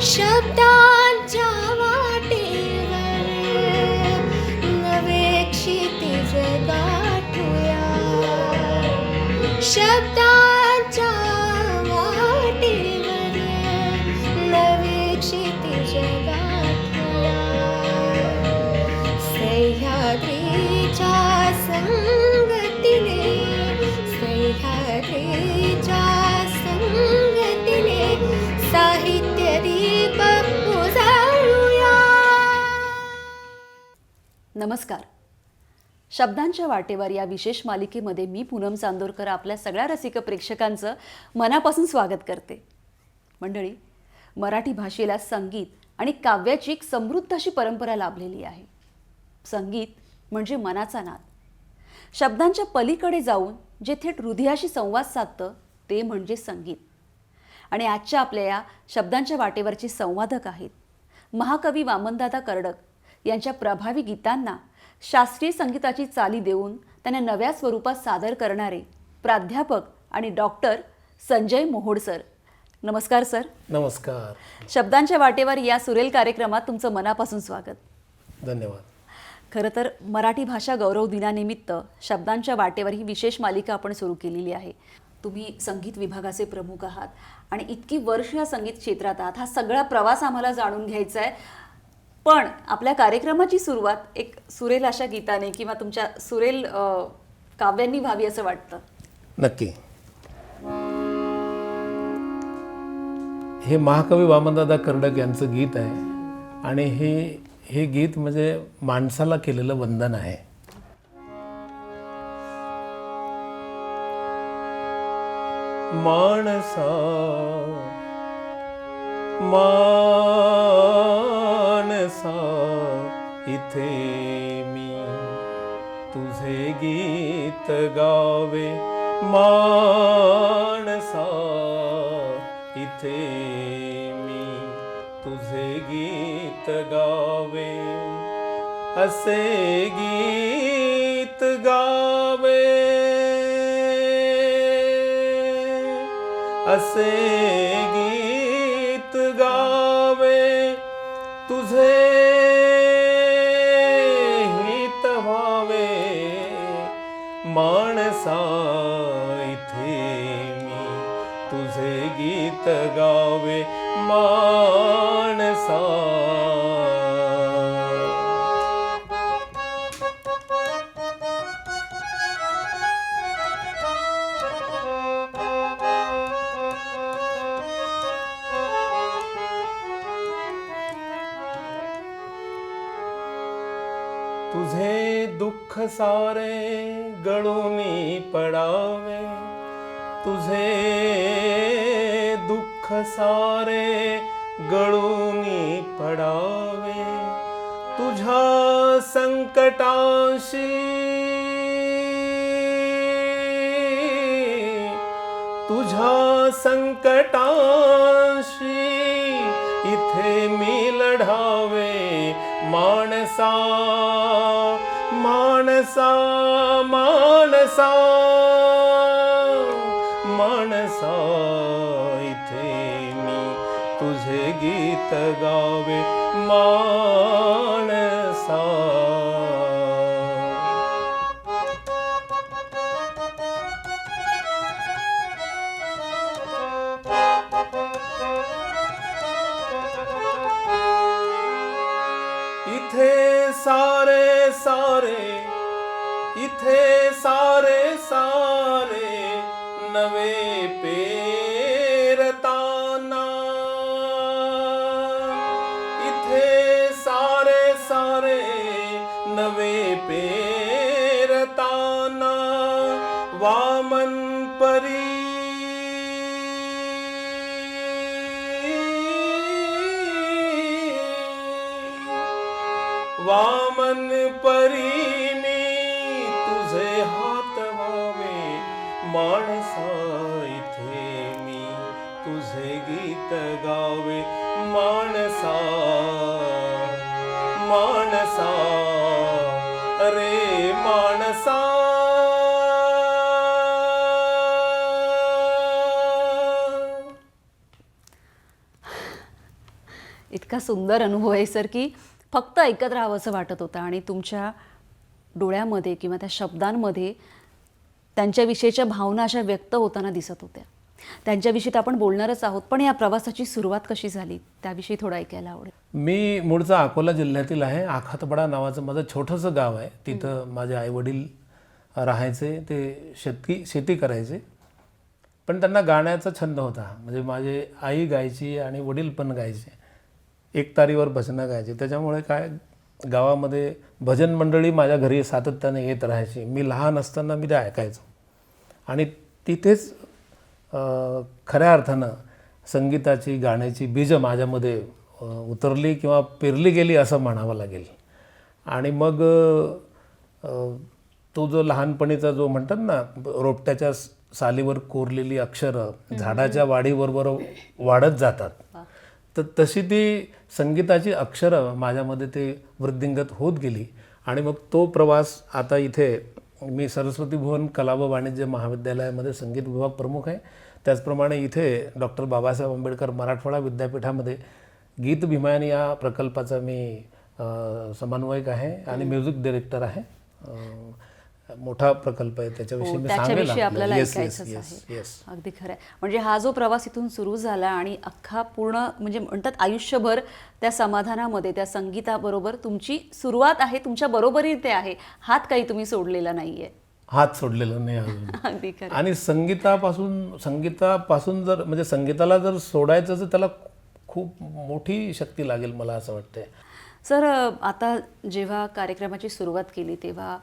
शब्दांच्या वाटेवर नवे क्षितिज गाठूया. शब्दांच्या वाटेवर नवे क्षितिज गाठूया. सह्याद्रीच्या संगतीने, सह्याद्रीच्या संगतीने साहित्य दीप उजाळूया. नमस्कार. शब्दांच्या वाटेवर या विशेष मालिकेमध्ये मी पूनम चांदोरकर आपल्या सगळ्या रसिक प्रेक्षकांचं मनापासून स्वागत करते. मंडळी, मराठी भाषेला संगीत आणि काव्याची एक समृद्ध अशी परंपरा लाभलेली आहे. संगीत म्हणजे मनाचा नाद. शब्दांच्या पलीकडे जाऊन जे थेट हृदयाशी संवाद साधतं ते म्हणजे संगीत. आणि आजच्या आपल्या या शब्दांच्या वाटेवरचे संवादक आहेत महाकवी वामनदादा कर्डक यांच्या प्रभावी गीतांना शास्त्रीय संगीताची चाली देऊन त्यांना नव्या स्वरूपात सादर करणारे प्राध्यापक आणि डॉक्टर संजय मोहोड सर. नमस्कार सर. नमस्कार. शब्दांच्या वाटेवर या सुरेल कार्यक्रमात तुमचं मनापासून स्वागत. धन्यवाद. खरं तर मराठी भाषा गौरव दिनानिमित्त शब्दांच्या वाटेवर ही विशेष मालिका आपण सुरू केलेली आहे. तुम्ही संगीत विभागाचे प्रमुख आहात आणि इतकी वर्ष या संगीत क्षेत्रात आहात. हा सगळा प्रवास आम्हाला जाणून घ्यायचा आहे. पण आपल्या कार्यक्रमाची सुरुवात एक सुरेल अशा गीताने किंवा तुमच्या सुरेल काव्यांनी व्हावी असं वाटतं. नक्की. हे महाकवी वामनदादा कर्डक यांचं गीत आहे आणि हे गीत म्हणजे माणसाला केलेलं वंदन आहे. माणसा माणसा इथे मी तुझे गीत गावे. माणसा इथे मी तुझे गीत गावे. असे गीत गावे, असे गीत गावे तुझे हित व्हावे. माणसा इथे मी तुझे गीत गावे. माणसा तुझे दुःख सारे गळूनी पडावे. तुझे दुःख सारे गळूनी पडावे. तुझ्या संकटाशी, तुझ्या संकटाशी इथे मी लढावे. माणसा माणसा माणसा माणसा इथे मी तुझे गीत गावे. माणसा इथे सारे सारे, इथे सारे सारे नवे पेरताना. इथे सारे सारे नवे पेरताना. वामन परी वामन परी मी तुझे हात व्हावे. माणसा इथे मी तुझे गीत गावे. माणसा माणसा रे माणसा इतका सुंदर अनुभव आहे सर की फक्त ऐकत राहावं असं वाटत होतं आणि तुमच्या डोळ्यामध्ये किंवा त्या शब्दांमध्ये त्यांच्याविषयीच्या भावना अशा व्यक्त होताना दिसत होत्या. त्यांच्याविषयी तर आपण बोलणारच आहोत, पण या प्रवासाची सुरुवात कशी झाली त्याविषयी थोडं ऐकायला आवडेल. मी मूळचा अकोला जिल्ह्यातील आहे. आखातपडा नावाचं माझं छोटंसं गाव आहे. तिथं माझे आईवडील राहायचे. ते शेती करायचे, पण त्यांना गाण्याचा छंद होता. म्हणजे माझी आई गायची आणि वडील पण गायचे. एकतारीवर भजनं गायचे. त्याच्यामुळे काय गावामध्ये भजन मंडळी माझ्या घरी सातत्याने येत राहायची. मी लहान असताना मी ते ऐकायचो आणि तिथेच खऱ्या अर्थानं संगीताची गाण्याची बीज माझ्यामध्ये उतरली किंवा पेरली गेली असं म्हणावं लागेल. आणि मग तो जो लहानपणीचा जो म्हणतात ना, रोपट्याच्या सालीवर कोरलेली अक्षरं झाडाच्या वाढीबरोबर वाढत जातात, तर तशी ती संगीताची अक्षरं माझ्यामध्ये ते वृद्धिंगत होत गेली. आणि मग तो प्रवास आता इथे मी सरस्वती भुवन कला व वाणिज्य महाविद्यालयामध्ये संगीत विभाग प्रमुख आहे. त्याचप्रमाणे इथे डॉक्टर बाबासाहेब आंबेडकर मराठवाडा विद्यापीठामध्ये गीत भीमायन या प्रकल्पाचा मी समन्वयक आहे आणि म्युझिक डिरेक्टर आहे. मोठा प्रकल्प आहे, त्याच्याविषयी मी त्याच्याविषयी आपल्याला सांगेल. ऐकायचंच आहे. अगदी खरं आहे. म्हणजे हा जो प्रवास इथून सुरू झाला आणि अख्खा पूर्ण म्हणजे म्हणतात आयुष्यभर त्या समाधानामध्ये त्या संगीताबरोबर तुमची सुरुवात आहे, तुमच्या बरोबरी ते आहे. हात काही तुम्ही सोडलेला नाहीये. हात सोडलेला नाही अजून. अगदी खरं. आणि संगीतापासून जर म्हणजे संगीताला जर सोडायचं तर त्याला खूप मोठी शक्ती लागेल मला असं वाटतंय. सर आता जेव्हा कार्यक्रमाची सुरुवात केली तेव्हा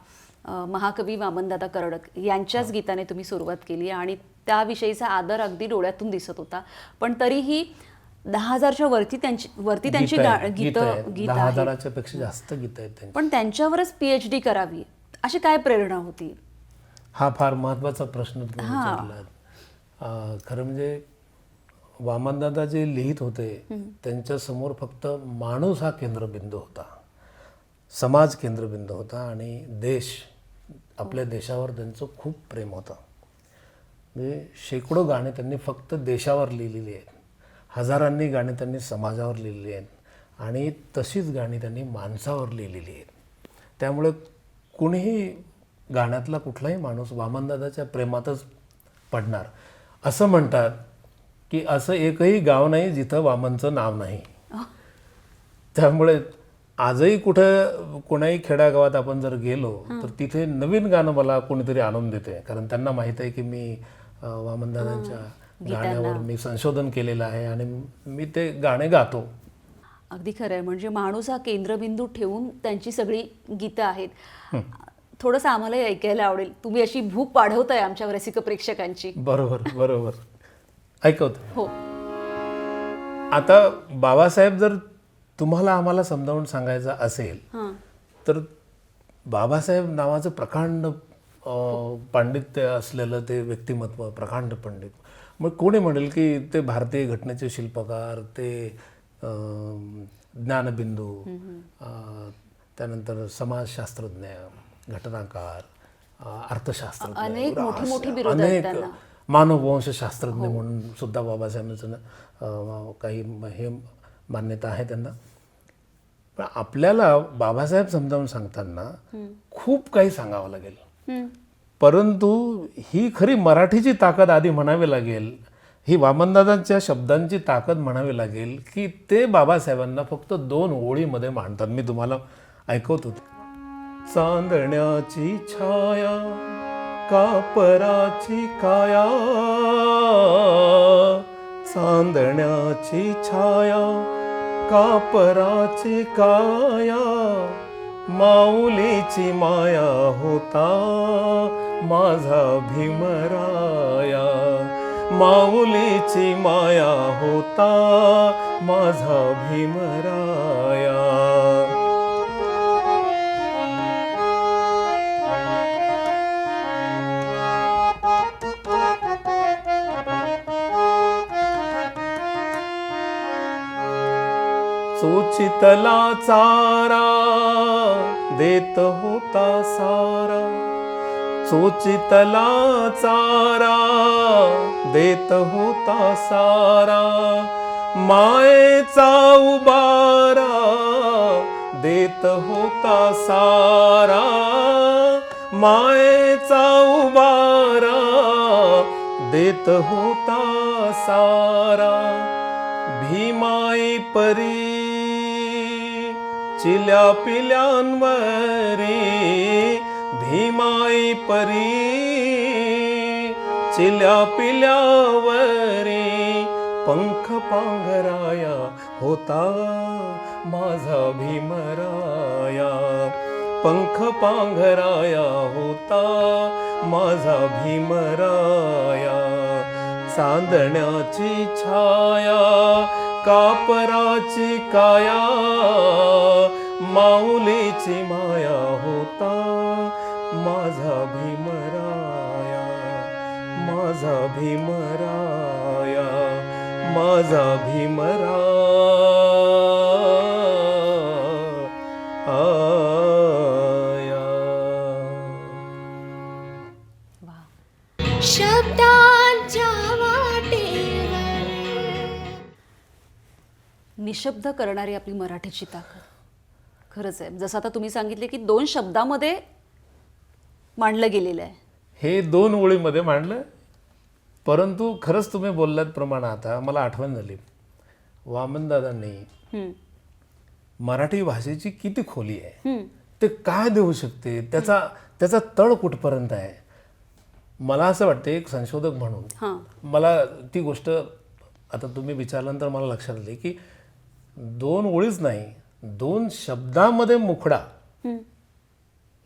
महाकवी वामनदादा कर्डक यांच्याच गीताने तुम्ही सुरुवात केली आणि त्याविषयीचा आदर अगदी डोळ्यातून दिसत होता. पण तरीही 10,000च्या वरती त्यांची गीत 10,000च्या पेक्षा जास्त गीत आहेत त्यांची. पण त्यांच्यावरच PhD करावी अशी काय प्रेरणा होती? हा फार महत्त्वाचा प्रश्न तुम्ही विचारलात. खरं म्हणजे वामनदादा जे लिहित होते त्यांच्यासमोर फक्त माणूस हा केंद्रबिंदू होता, समाज केंद्रबिंदू होता आणि देश, आपल्या देशावर त्यांचं खूप प्रेम होतं. म्हणजे शेकडो गाणी त्यांनी फक्त देशावर लिहिलेली आहेत, हजारांनी गाणी त्यांनी समाजावर लिहिलेली आहेत आणि तशीच गाणी त्यांनी माणसावर लिहिलेली आहेत. त्यामुळे कुणीही गाण्यातला कुठलाही माणूस वामनदादाच्या प्रेमातच पडणार. असं म्हणतात की असं एकही गाव नाही जिथं वामनचं नाव नाही. त्यामुळे आजही कुठं कोणाही खेड्यागावात आपण जर गेलो तर तिथे नवीन गाणं मला कोणीतरी आणून देते, कारण त्यांना माहीत आहे की मी वामनदादांच्या गाण्यावर मी संशोधन केलेलं आहे आणि मी ते गाणे गातो. अगदी खरं आहे. म्हणजे माणूस हा केंद्रबिंदू ठेवून त्यांची सगळी गीतं आहेत. थोडंसं आम्हालाही ऐकायला आवडेल. तुम्ही अशी भूक वाढवताय आमच्या रसिक प्रेक्षकांची. बरोबर ऐकवतो. हो. आता बाबासाहेब जर तुम्हाला आम्हाला समजावून सांगायचं असेल तर बाबासाहेब नावाचं प्रकांड पांडित्य असलेलं ते व्यक्तिमत्व, प्रकांड पंडित. मग कोणी म्हणेल की ते भारतीय घटनेचे शिल्पकार, ते ज्ञानबिंदू, त्यानंतर समाजशास्त्रज्ञ, घटनाकार, अर्थशास्त्रज्ञ, अनेक मोठी बिरुदं आहेत त्यांना. मानववंशशास्त्रज्ञ म्हणून सुद्धा बाबासाहेबांचं काही हे मान्यता आहे त्यांना. पण आपल्याला बाबासाहेब समजावून सांगताना खूप काही सांगावं लागेल, परंतु ही खरी मराठीची ताकद आधी म्हणावी लागेल. ही वामनदादांच्या शब्दांची ताकद म्हणावी लागेल की ते बाबासाहेबांना फक्त 2 ओळीमध्ये मांडतात. मी तुम्हाला ऐकवतो. चांदण्याची छाया, कापराची काया, चांदण्याची छाया, कापराची काया, माऊलीची माया होता माझा भीमराया, माऊलीची माया होता माझा भीमराया. चोचितला चारा देत होता सारा, चोचितला चारा देत होता सारा, मायेचा उबारा देत होता सारा, मायेचा उबारा देत होता सारा. भीमाई परी चिल्या पिल्यांवरी, भीमाई परी चिल्या पिल्यावरी पंख पांघराया होता माझा भीमराया, पंख पांघराया होता माझा भीमराया. चांदण्याची छाया कापराची काया, माऊलीची माया होता माझा भीमराया, माझा भीमराया, माझा भीमराया. शब्दांच्या वाटेवर निशब्द करणारी आपली मराठीची ताकद खरंच आहे. जसं आता तुम्ही सांगितले की 2 शब्दामध्ये मांडलं गेलेलं आहे. हे 2 ओळीमध्ये मांडलं. परंतु खरंच तुम्ही बोललात प्रमाणे आता मला आठवण झाली, वामनदादांनी हम्म, मराठी भाषेची किती खोली आहे, हम्म, ते काय देऊ शकते, त्याचा तळ कुठपर्यंत आहे. मला असं वाटतं एक संशोधक म्हणून हां, मला ती गोष्ट आता तुम्ही विचारल्यानंतर मला लक्षात आली की 2 ओळीच नाही, 2 शब्दामध्ये मुखडा हम्म,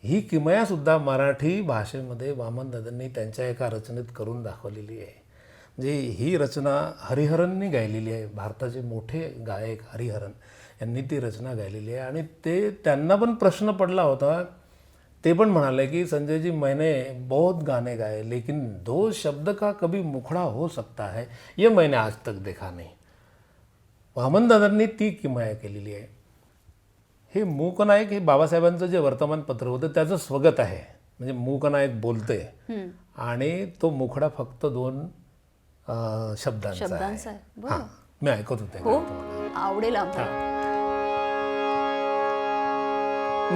ही किमया सुद्धा मराठी भाषेमध्ये वामनदादांनी त्यांच्या एका रचनेत करून दाखवलेली आहे. म्हणजे ही रचना हरिहरननी गायलेली आहे. भारताचे मोठे गायक हरिहरन यांनी ती रचना गायलेली आहे. आणि ते त्यांना पण प्रश्न पडला होता. ते पण म्हणाले की संजय जी मैंने बहुत गाने गाए लेकिन 2 शब्द का कभी मुखड़ा हो सकता है ये मैंने आज तक देखा नहीं. वामनदादांनी ती किमया केलेली आहे. हे मूकनायक हे बाबासाहेबांचं जे वर्तमानपत्र होतं त्याचं स्वगत आहे. म्हणजे मूकनायक बोलते आणि तो मुखडा फक्त 2 शब्दांचा शब्दांचा आहे. आहे. बरं. हां, मी ऐकत होते. हो, आवडेल आम्हाला.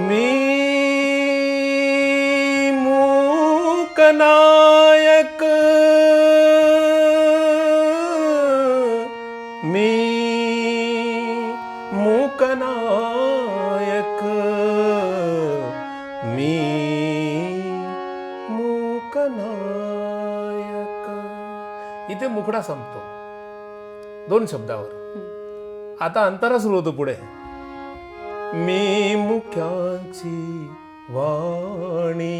मी मूकनायक, मी मूकनायक, मी मूकनायक. इथे मुखडा संपतो 2 शब्दावर. आता अंतरा सुरू होतो पुढे. मी मुक्यांची वाणी,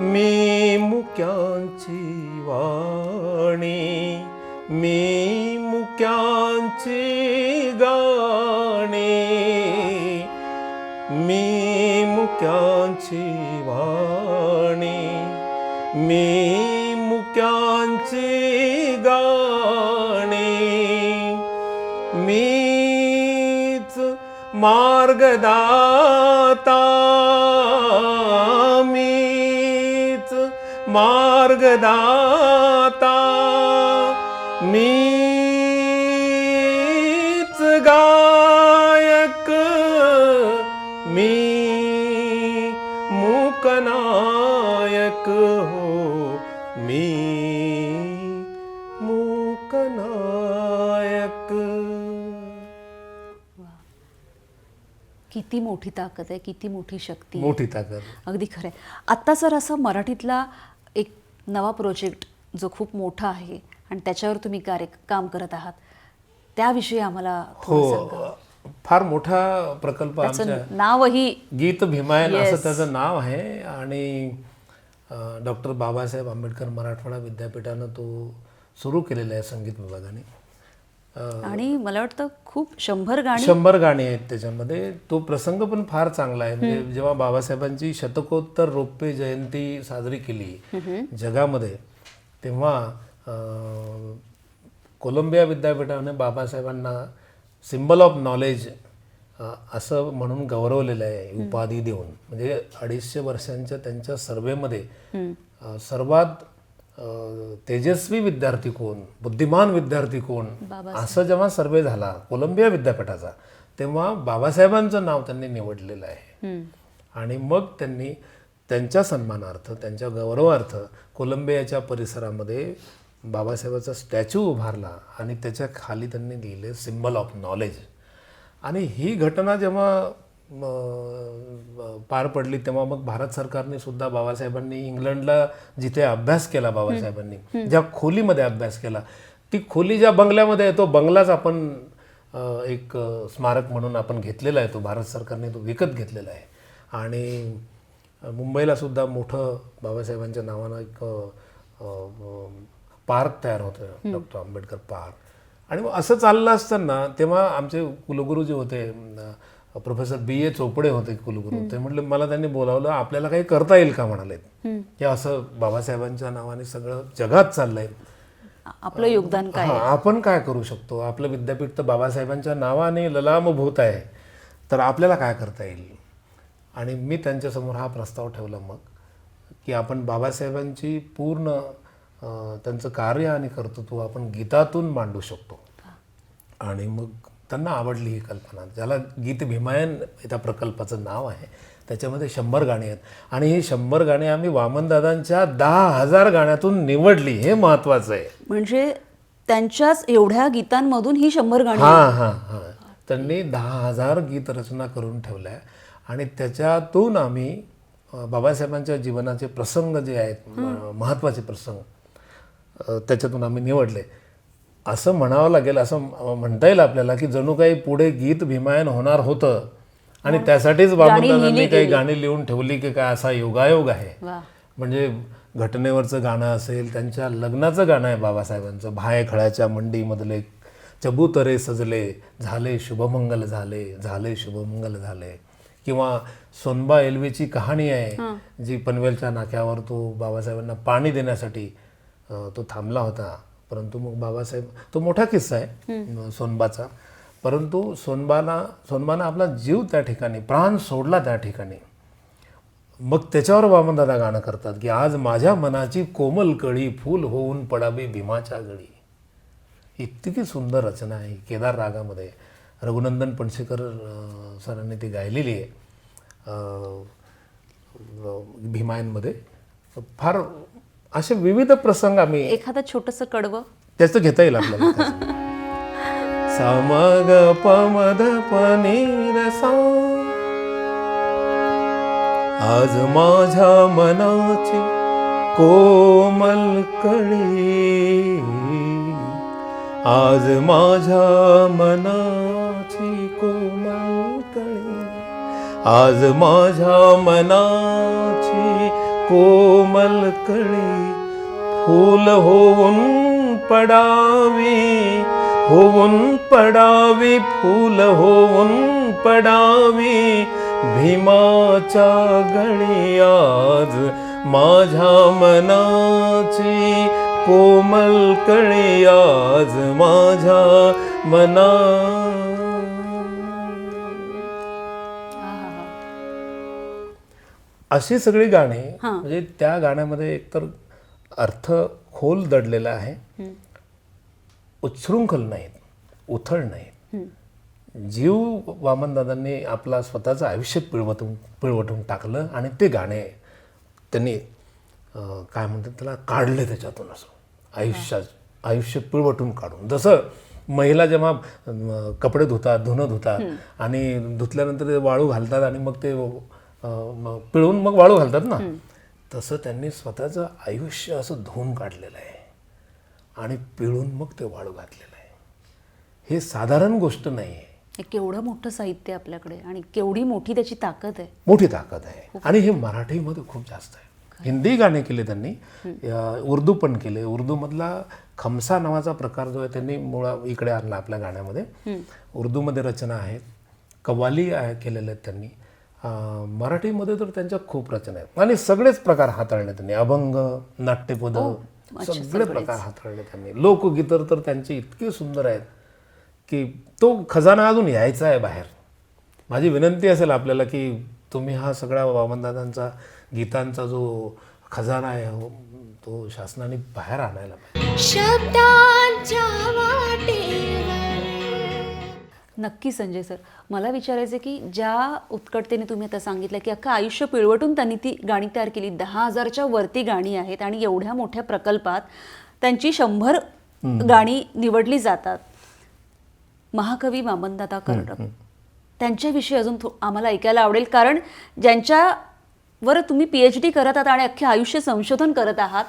मी मुक्यांची वाणी, मी मुक्यांची गाणी, मी मुक्यांची वाणी, मी मुक्यांची गाणी. मीच मार्गदाता, मीच मार्गदाता, मीच गायक, मी मूकनायक हो, मी मूकनायक. किती मोठी ताकद आहे, किती मोठी शक्ती आहे. मोठी ताकद. अगदी खरं आहे. आत्ता सर असं मराठीतला एक नवा प्रोजेक्ट जो खूप मोठा आहे आणि त्याच्यावर तुम्ही काम करत आहात त्याविषयी आम्हाला थोडं सांगा. हो, फार मोठा प्रकल्प आमच्या त्याचं नावही गीत भीमायन असं त्याचं नाव आहे. आणि डॉक्टर बाबासाहेब आंबेडकर मराठवाडा विद्यापीठानं तो सुरू केलेला आहे संगीत विभागाने. आणि मला वाटतं खूप 100 गाणी आहेत त्याच्यामध्ये. तो प्रसंग पण फार चांगला आहे. म्हणजे जेव्हा बाबासाहेबांची शतकोत्तर रौप्य जयंती साजरी केली जगामध्ये, तेव्हा कोलंबिया विद्यापीठाने बाबासाहेबांना सिम्बल ऑफ नॉलेज असं म्हणून गौरवलेलं आहे उपाधी देऊन. म्हणजे 250 वर्षांच्या त्यांच्या सर्वेमध्ये सर्वात तेजस्वी विद्यार्थी कोण, बुद्धिमान विद्यार्थी कोण, असं जेव्हा सर्वे झाला कोलंबिया विद्यापीठाचा, तेव्हा बाबासाहेबांचं नाव त्यांनी निवडलेलं आहे. आणि मग त्यांनी त्यांच्या सन्मानार्थ, त्यांच्या गौरवार्थ कोलंबियाच्या परिसरामध्ये बाबासाहेबाचा स्टॅच्यू उभारला आणि त्याच्या खाली त्यांनी लिहिले सिम्बल ऑफ नॉलेज. आणि ही घटना जेव्हा पार पडली तेव्हा मग भारत सरकारने सुद्धा बाबासाहेबांनी इंग्लंडला जिथे अभ्यास केला, बाबासाहेबांनी ज्या खोलीमध्ये अभ्यास केला, ती खोली ज्या बंगल्यामध्ये आहे तो बंगलाच आपण एक स्मारक म्हणून आपण घेतलेला आहे, तो भारत सरकारने तो विकत घेतलेला आहे. आणि मुंबईला सुद्धा मोठं बाबासाहेबांच्या नावानं एक पार्क तयार होतं, डॉक्टर आंबेडकर पार्क. आणि मग असं चाललं असताना तेव्हा आमचे कुलगुरू जे होते, प्रोफेसर B.A. चोपडे होते कुलगुरू, ते म्हटले मला त्यांनी बोलावलं, आपल्याला काही करता येईल का म्हणाले, की असं बाबासाहेबांच्या नावाने सगळं जगात चाललंय, आपलं योगदान काय, आपण काय करू शकतो, आपलं विद्यापीठ तर बाबासाहेबांच्या नावाने ललामभूत आहे, तर आपल्याला काय करता येईल. आणि मी त्यांच्यासमोर हा प्रस्ताव ठेवला मग, की आपण बाबासाहेबांची पूर्ण त्यांचं कार्य आणि कर्तृत्व आपण गीतातून मांडू शकतो. आणि मग त्यांना आवडली ही कल्पना, ज्याला गीत भीमायन त्या प्रकल्पाचं नाव आहे. त्याच्यामध्ये 100 गाणी आहेत आणि ही 100 गाणी आम्ही वामनदादांच्या 10,000 गाण्यातून निवडली, हे महत्त्वाचं आहे. म्हणजे त्यांच्याच एवढ्या गीतांमधून ही 100 गाणी. हां, त्यांनी 10,000 गीत रचना करून ठेवल्या आणि त्याच्यातून आम्ही बाबासाहेबांच्या जीवनाचे प्रसंग जे आहेत, महत्त्वाचे प्रसंग, त्याच्यातून आम्ही निवडले. असं म्हणावं लागेल, असं म्हणता येईल आपल्याला, की जणू काही पुढे गीत भीमायन होणार होतं आणि त्यासाठीच बाबांनी काही गाणी लिहून ठेवली की काय, असा योगायोग आहे. म्हणजे घटनेवरचं गाणं असेल, त्यांच्या लग्नाचं गाणं आहे बाबासाहेबांचं, भाय खळ्याच्या मंडीमधले चबुतरे सजले, झाले शुभमंगल झाले, झाले शुभमंगल झाले. किंवा सोनबा एलवेची कहाणी आहे, जी पनवेलच्या नाक्यावर तो बाबासाहेबांना पाणी देण्यासाठी तो थांबला होता, परंतु मग बाबासाहेब, तो मोठा किस्सा आहे सोनबाचा, परंतु सोनबानं आपला जीव त्या ठिकाणी, प्राण सोडला त्या ठिकाणी. मग त्याच्यावर वामनदादा गाणं करतात की आज माझ्या मनाची कोमल कळी फूल होऊन पडावी भीमाच्या गळी. इतकी सुंदर रचना आहे, केदार रागामध्ये रघुनंदन पणशीकर सरांनी ती गायलेली आहे भीमायनमध्ये. फार असे विविध प्रसंग आम्ही, एखादं छोटंसं कडवं त्याचं घेता येईल आपल्याला. समग पमद पनीर सा, आज माझ्या मनाची कोमल कळी, आज माझ्या मनाची कोमल कळी, आज माझ्या मनाची कोमल कळी, फूल होऊन पडावी, होऊन पडावी, फूल होऊन पडावी भीमाच्या गळी, आज माझ्या मनाची कोमल कळी, आज माझ्या मना. अशी सगळी गाणी, म्हणजे त्या गाण्यामध्ये एकतर अर्थ खोल दडलेला आहे, उच्छृंखल नाहीत, उथळ नाहीत. जीव वामनदादांनी आपला स्वतःचं आयुष्य पिळवटून टाकलं आणि ते गाणे त्यांनी काय म्हणतात त्याला, काढले त्याच्यातून, असं आयुष्य पिळवटून काढून. जसं महिला जेव्हा कपडे धुणं धुतात आणि धुतल्यानंतर ते वाळू घालतात आणि मग ते पिळून मग वाळू घालतात ना, तसं त्यांनी स्वतःचं आयुष्य असं धुवून काढलेलं आहे आणि पिळून मग ते वाळू घातलेलं आहे. हे साधारण गोष्ट नाही आहे. केवढं मोठं साहित्य आपल्याकडे आणि केवढी मोठी त्याची ताकद आहे, मोठी ताकद आहे. आणि हे मराठीमध्ये खूप जास्त आहे. हिंदी गाणे केले त्यांनी, उर्दू पण केले. उर्दूमधला खमसा नावाचा प्रकार जो आहे त्यांनी इकडे आणला आपल्या गाण्यामध्ये. उर्दूमध्ये रचना आहेत, कव्वाली केलेल्या आहेत त्यांनी. मराठीमध्ये तर त्यांच्या खूप रचना आहेत आणि सगळेच प्रकार हाताळले त्यांनी. अभंग, नाट्यपद, सगळे प्रकार हाताळले त्यांनी. लोकगीतं तर त्यांची इतकी सुंदर आहेत की तो खजाना अजून यायचा आहे बाहेर. माझी विनंती असेल आपल्याला की तुम्ही हा सगळा वामनदादांचा गीतांचा जो खजाना आहे तो शासनाने बाहेर आणायला पाहिजे. शब्दांच्या वाटेवर. नक्की संजय सर, मला विचारायचं की ज्या उत्कटतेने तुम्ही आता सांगितलं की अख्खं आयुष्य पिळवटून त्यांनी ती गाणी तयार केली, 10,000च्या वरती गाणी आहेत आणि एवढ्या मोठ्या प्रकल्पात त्यांची 100 गाणी निवडली जातात. महाकवी वामनदादा कर्डक त्यांच्याविषयी अजून आम्हाला ऐकायला आवडेल, कारण ज्यांच्यावर तुम्ही PhD करत आहात आणि अख्खे आयुष्य संशोधन करत आहात,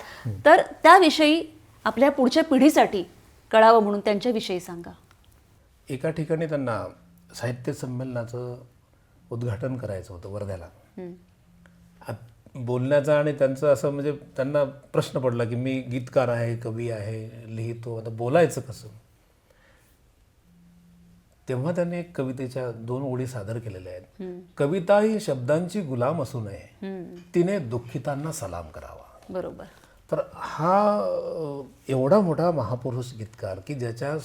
तर त्याविषयी आपल्या पुढच्या पिढीसाठी कळावं म्हणून त्यांच्याविषयी सांगा. एका ठिकाणी त्यांना साहित्य संमेलनाचं उद्घाटन करायचं होतं वर्ध्याला. बोलण्याचा आणि त्यांचं असं म्हणजे त्यांना प्रश्न पडला की मी गीतकार आहे, कवी आहे, लिहितो, आता बोलायचं कसं. तेव्हा त्यांनी एक कवितेच्या 2 ओळी सादर केलेल्या आहेत. कविता ही शब्दांची गुलाम असू नये, तिने दुःखितांना सलाम करावा. बरोबर. तर हा एवढा मोठा महापुरुष गीतकार की ज्याच्या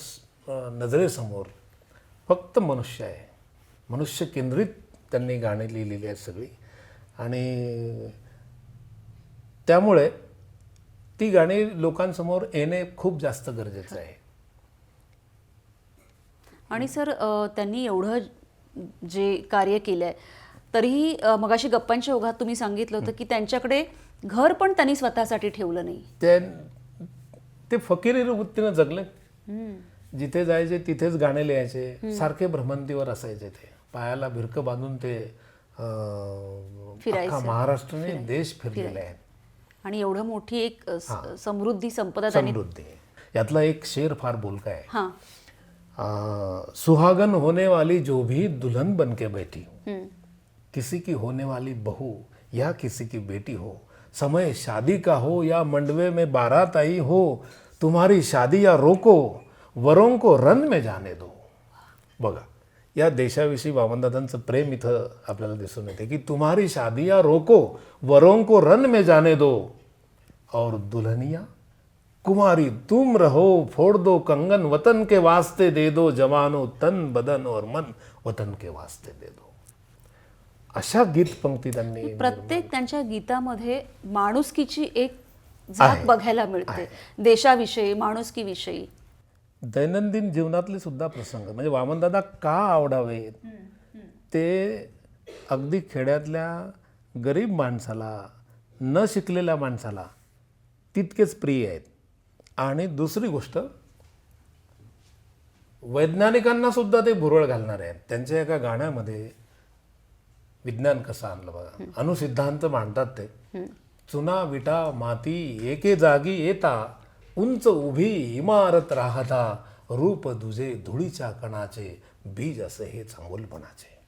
नजरेसमोर फक्त मनुष्य आहे, मनुष्य केंद्रित त्यांनी गाणी लिहिलेली आहेत सगळी, आणि त्यामुळे ती गाणी लोकांसमोर येणे खूप जास्त गरजेचं आहे. आणि सर, त्यांनी एवढं जे कार्य केलं आहे तरीही मगाशी गप्पांच्या ओघात तुम्ही सांगितलं होतं की त्यांच्याकडे घर पण त्यांनी स्वतःसाठी ठेवलं नाही. ते फकीरी वृत्तीनं जगले. जिथे जायचे तिथेच गाणे लिहायचे, सारखे भ्रमंतीवर असायचे. ते पायाला भिरकं बांधून ते अख्खा महाराष्ट्राने देश फिरलेले आहेत. आणि एवढं मोठी एक समृद्धी संपदा त्यांनी. यातला एक शेर फार बोलका आहे. सुहागन होने वाली जो भी दुल्हन बन के बैठी, किसी की होने वाली बहू या किसी की बेटी हो, समय शादी का हो या मंडवे में बारात आई हो, तुम्हारी शादी या रोको, वरों को रन में जाने दो. बघा, या देशाविषयी वामनदादांचं प्रेम इथं आपल्याला दिसून येते की तुम्हारी शादी या रोको, वरों को रन में जाने दो, और दुल्हनिया कुमारी तुम रहो, फोड़ दो कंगन वतन के वास्ते दे दो, जवानो तन बदन और मन वतन के वास्ते दे दो. अशा गीत पंक्ती त्यांनी. प्रत्येक त्यांच्या गीतामध्ये माणुसकीची एक झाक बघायला मिळते, देशाविषयी, माणुसकीविषयी. दैनंदिन जीवनातले सुद्धा प्रसंग म्हणजे वामनदादा का आवडावेत, ते अगदी खेड्यातल्या गरीब माणसाला, न शिकलेल्या माणसाला तितकेच प्रिय आहेत. आणि दुसरी गोष्ट, वैज्ञानिकांना सुद्धा ते भुरळ घालणारे आहेत. त्यांच्या एका गाण्यामध्ये विज्ञान कसं आणलं बघा. अणुसिद्धांत मांडतात ते. चुना विटा माती एके जागी येता, उंच उभी इमारत राहता, रूप दुजे धुळीच्या कणाचे, बीज असे हे चांगुलपणाचे.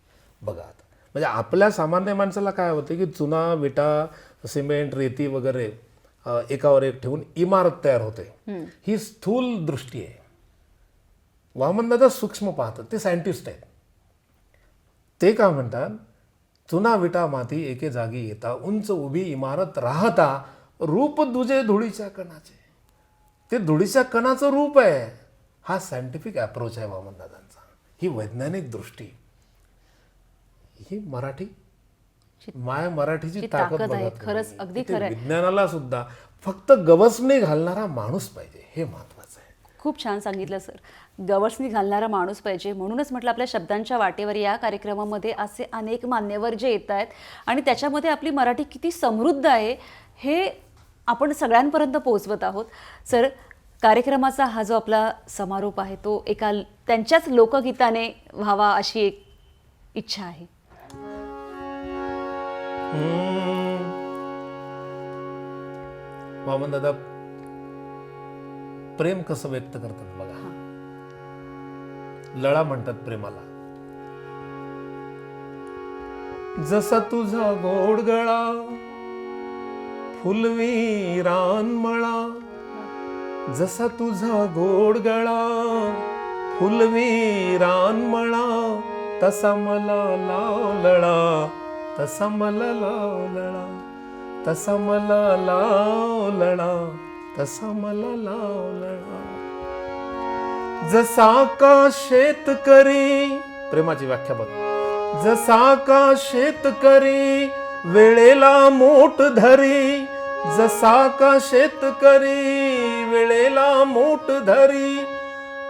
बघा आता, म्हणजे आपल्या सामान्य माणसाला काय होते की चुना विटा सिमेंट रेती वगैरे एकावर एक ठेवून इमारत तयार होते, ही स्थूल दृष्टी आहे. वामनदादा सूक्ष्म पाहतात, ते सायंटिस्ट आहेत. ते का म्हणतात, चुना विटा माती एके जागी येता, उंच उभी इमारत राहता, रूप दुजे धुळीच्या कणाचे. ते धुळीच्या कणाचं रूप आहे. हा सायंटिफिक अप्रोच आहे वामनदादांचा. ही वैज्ञानिक दृष्टी, ही मराठीची ताकद आहे. खरंच अगदी खरं आहे. विज्ञानाला सुद्धा फक्त गवसणी घालणारा माणूस पाहिजे, हे महत्वाचं आहे. खूप छान सांगितलं सर. गवसणी घालणारा माणूस पाहिजे. म्हणूनच म्हटलं आपल्या शब्दांच्या वाटेवर या कार्यक्रमामध्ये असे अनेक मान्यवर जे येत आहेत आणि त्याच्यामध्ये आपली मराठी किती समृद्ध आहे हे आपण सगळ्यांपर्यंत पोहोचवत आहोत. सर, कार्यक्रमाचा हा जो आपला समारोप आहे तो एका त्यांच्याच लोकगीताने व्हावा अशी एक इच्छा आहे. वामनदादा प्रेम कसं व्यक्त करतात बघा. लळा म्हणतात प्रेमाला. जसा तुझा गोड गळा फुलवी रानमळा, जसा तुझा गोड गळा फुलवी रानमळा, तसा मला लावलळा, तसा मला लावलळा, तसा मला लावलळा, तसा मला लावलळा. जसा का शेतकरी, प्रेमाची व्याख्या बघ. जसा का शेतकरी वेळेला मोठ धरी, जसा का शेतकरी वेळेला मोठ धरी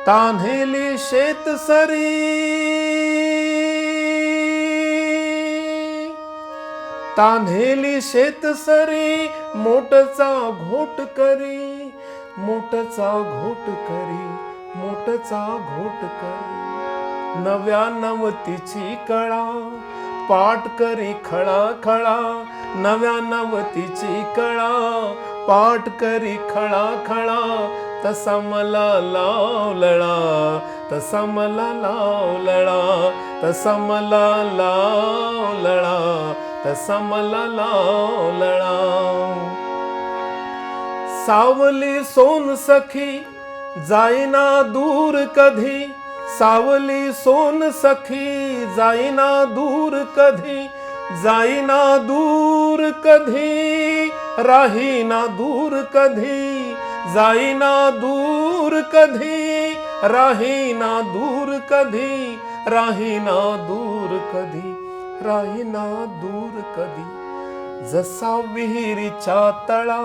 तान्हेली शेतसरी तान्हेली शेतसरी मोठचा घोट करी मोठचा घोट करी मोठचा घोट करी नव्या नवतीची कळा पाठ करी खळा खळा नव्या नवतीची कळा पाठ करी खळा खळा तसा मला लावलळा तसा मला लावलळा तसा मला लावलळा तसा मला लावलळा सावली सोन सखी जाईना दूर कधी सावली सोन सखी जाईना दूर कधी जाईना दूर कधी राहीना दूर कधी जाईना दूर कधी राहीना दूर कधी राहीना दूर कधी राहीना दूर कधी जसा विहिरीच्या तळा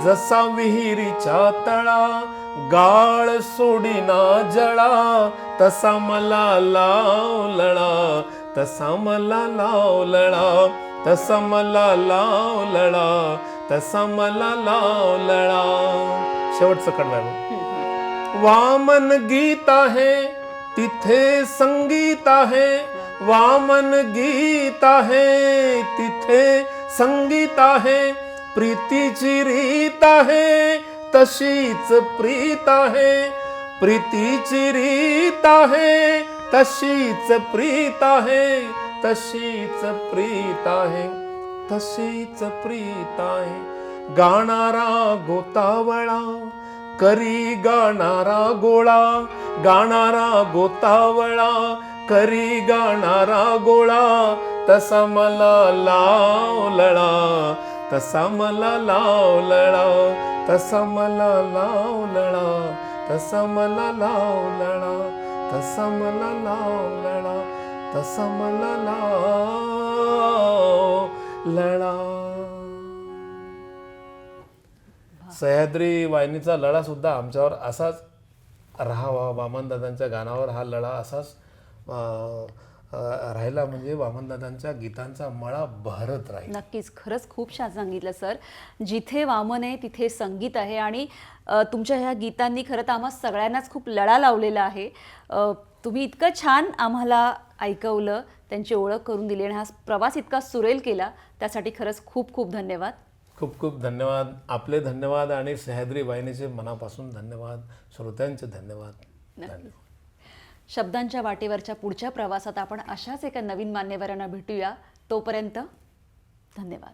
जसा विहिरीच्या तळा गाळ सोडीना जळा तसा मला लावलळा तसा मला लावलळा तसा मला लावलळा तसा मला लावलळा शेवटचं कडवं वामन गीत आहे तिथे संगीत आहे वामन गीत आहे तिथे संगीत आहे प्रीतीची रीत आहे तशीच प्रीत आहे प्रीतीची रीत आहे तशीच प्रीत आहे तशीच प्रीत आहे तशीच प्रीत आहे गाणारा गोतावळा करी गाणारा गोळा गाणारा गोतावळा करी गाणारा गोळा तसा मला लावलळा तसा मला लावलळा तसा मला लावलळा तसा मला लावलळा तसा मला लावलळा तसा मला लावलळा सह्याद्री वाहिनीचा लळा सुद्धा आमच्यावर असाच राहावा वामनदादांच्या गाण्यावर हा लळा असाच राहिला म्हणजे वामनदादांच्या गीतांचा मळा बहरत राहील. नक्कीच खरंच खूप छान सांगितलं सर. जिथे वामन आहे तिथे संगीत आहे आणि तुमच्या ह्या गीतांनी खरं तर आम्हा सगळ्यांनाच खूप लळा लावलेला आहे. तुम्ही इतकं छान आम्हाला ऐकवलं, त्यांची ओळख करून दिली आणि हा प्रवास इतका सुरेल केला त्यासाठी खरंच खूप खूप धन्यवाद. खूप खूप धन्यवाद. आपले धन्यवाद आणि सह्याद्री वाहिनीचे मनापासून धन्यवाद. श्रोत्यांचे धन्यवाद. शब्दांच्या वाटेवरच्या पुढच्या प्रवासात आपण अशाच एका नवीन मान्यवरांना भेटूया. तोपर्यंत धन्यवाद.